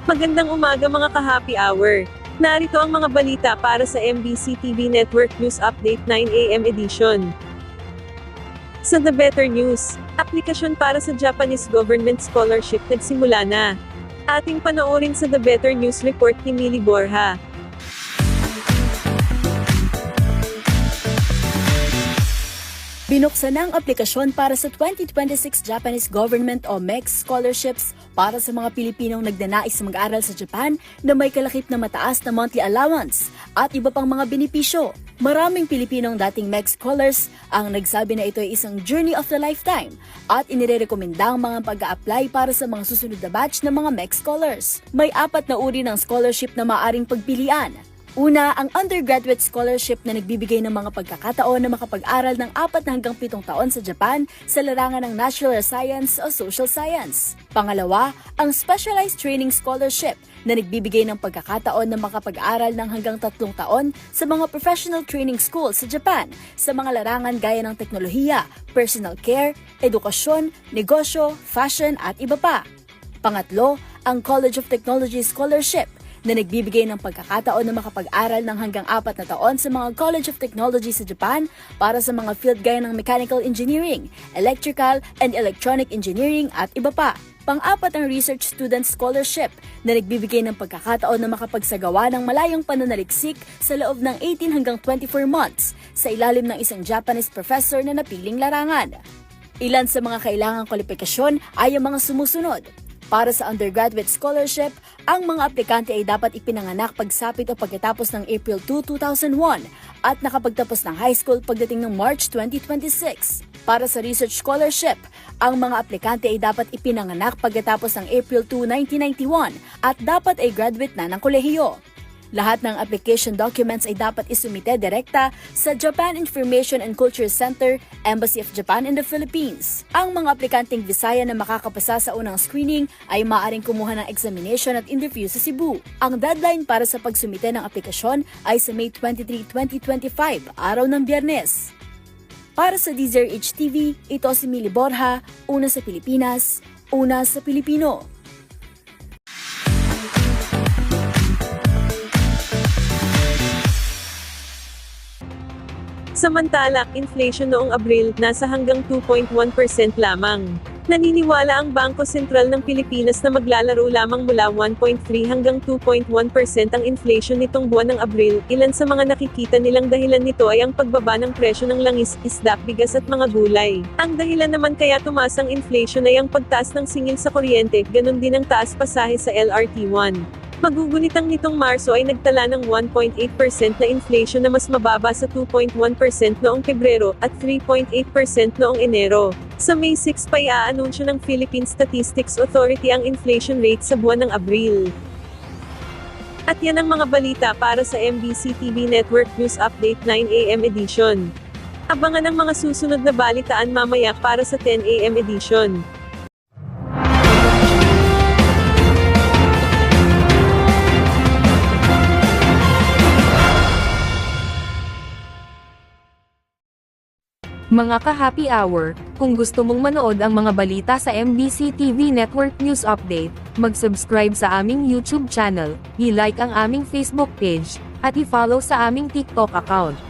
Magandang umaga mga ka-happy hour. Narito ang mga balita para sa MBC TV Network News Update 9 AM edition. Sa The Better News, aplikasyon para sa Japanese Government Scholarship nagsimula na. Ating panoorin sa The Better News report ni Mili Borja. Binuksan ang aplikasyon para sa 2026 Japanese Government o MEX scholarships para sa mga Pilipinong nagnanais mag-aral sa Japan na may kalakip na mataas na monthly allowance at iba pang mga benepisyo. Maraming Pilipinong dating MEX scholars ang nagsabi na ito ay isang journey of a lifetime at inirekomenda ang mga pag-a-apply para sa mga susunod na batch ng mga MEX scholars. May 4 na uri ng scholarship na maaring pagpilian. Una, ang undergraduate scholarship na nagbibigay ng mga pagkakataon na makapag-aral ng 4 hanggang 7 taon sa Japan sa larangan ng Natural Science o Social Science. Pangalawa, ang Specialized Training Scholarship na nagbibigay ng pagkakataon na makapag-aral ng hanggang 3 taon sa mga professional training schools sa Japan sa mga larangan gaya ng teknolohiya, personal care, edukasyon, negosyo, fashion at iba pa. Pangatlo, ang College of Technology Scholarship na nagbibigay ng pagkakataon na makapag-aral ng hanggang 4 na taon sa mga College of Technology sa Japan para sa mga field gaya ng Mechanical Engineering, Electrical and Electronic Engineering at iba pa. Pang-4 ang Research Student Scholarship na nagbibigay ng pagkakataon na makapagsagawa ng malayong pananaliksik sa loob ng 18 hanggang 24 months sa ilalim ng isang Japanese professor na napiling larangan. Ilan sa mga kailangang kwalifikasyon ay ang mga sumusunod. Para sa undergraduate scholarship, ang mga aplikante ay dapat ipinanganak pagsapit o pagkatapos ng April 2, 2001 at nakapagtapos ng high school pagdating ng March 2026. Para sa research scholarship, ang mga aplikante ay dapat ipinanganak pagkatapos ng April 2, 1991 at dapat ay graduate na ng kolehiyo. Lahat ng application documents ay dapat isumite direkta sa Japan Information and Culture Center, Embassy of Japan in the Philippines. Ang mga aplikanteng Visaya na makakapasa sa unang screening ay maaaring kumuha ng examination at interview sa Cebu. Ang deadline para sa pagsumite ng aplikasyon ay sa May 23, 2025, araw ng Biyernes. Para sa DZRH TV, ito si Mili Borja, una sa Pilipinas, una sa Pilipino. Samantala, inflation noong Abril, nasa hanggang 2.1% lamang. Naniniwala ang Bangko Sentral ng Pilipinas na maglalaro lamang mula 1.3 hanggang 2.1% ang inflation nitong buwan ng Abril. Ilan sa mga nakikita nilang dahilan nito ay ang pagbaba ng presyo ng langis, isda, bigas at mga gulay. Ang dahilan naman kaya tumaas ang inflation ay ang pagtaas ng singil sa kuryente, ganun din ang taas pasahe sa LRT1. Magugunitang nitong Marso ay nagtala ng 1.8% na inflation na mas mababa sa 2.1% noong Pebrero at 3.8% noong Enero. Sa May 6 pa i-aanunsyo ng Philippine Statistics Authority ang inflation rate sa buwan ng Abril. At yan ang mga balita para sa MBC TV Network News Update 9 AM edition. Abangan ang mga susunod na balitaan mamaya para sa 10 AM edition. Mga ka-happy hour, kung gusto mong manood ang mga balita sa MBC TV Network News Update, mag-subscribe sa aming YouTube channel, i-like ang aming Facebook page, at i-follow sa aming TikTok account.